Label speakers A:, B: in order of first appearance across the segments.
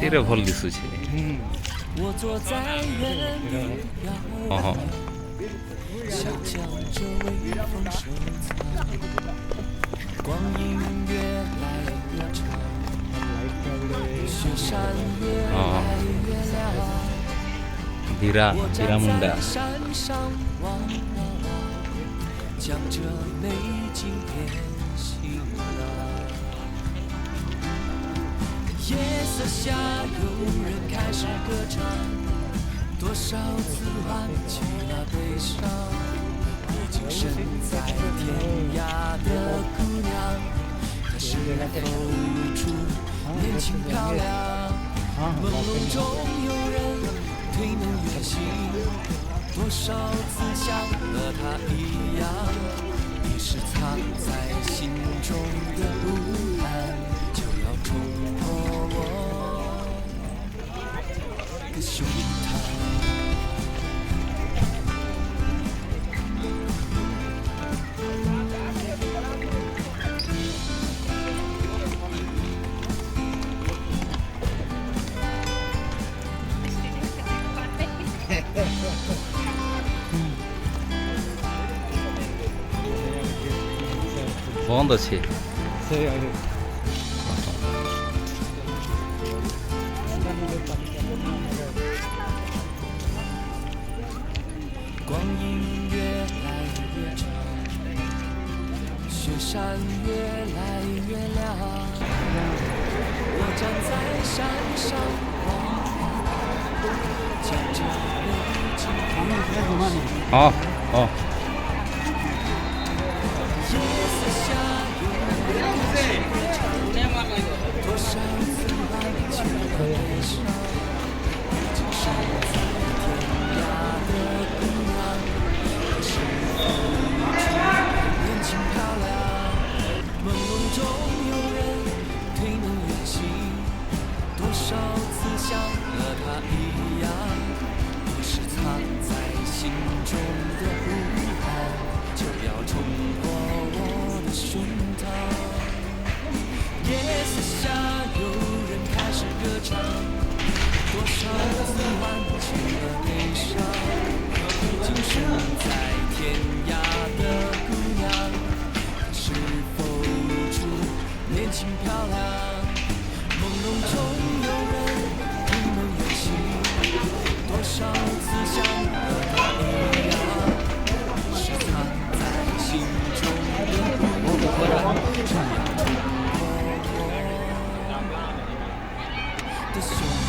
A: ଏରେ ଭଲ ଦିଶୁଛି। ଓହୋ ହୀରା ହୀରା ମୁଣ୍ଡା
B: 夜色下，有人开始歌唱，多少次挽起了悲伤。已经身在天涯的姑娘，她是否如初年轻漂亮？朦胧中有人推门远行，多少次像和她一样，你是藏在心中的不安，就要冲破我的胸膛。
A: ବନ୍ଦ ଅଛି।
B: 光阴越来越长，雪山越来越亮。我站在山上望，将这美景
A: 好好。
B: 多少次挽起了悲伤，已经身在天涯的姑娘，可是否如初年轻漂亮？朦胧中有人推门远行，多少次像和她一样，你是藏在心中的不安，就要冲破我的胸膛。夜色下，有人开始歌唱，多少次挽起了悲伤。已经身在天涯的姑娘，是否如初年轻漂亮？朦胧中有人推门远行，多少次像和她一样，是藏在心中的不安，这样冲破的胸膛。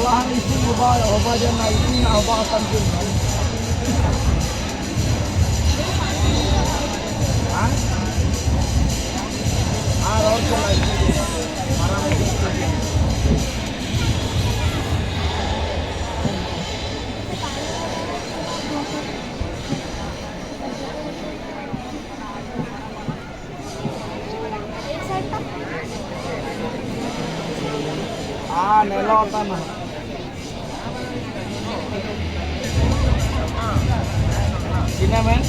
C: Sekolahan isi ubah dia na isi na ubah tanjung. Hah? Orang lagi. Marah lagi. Nelor tanah. Sini men.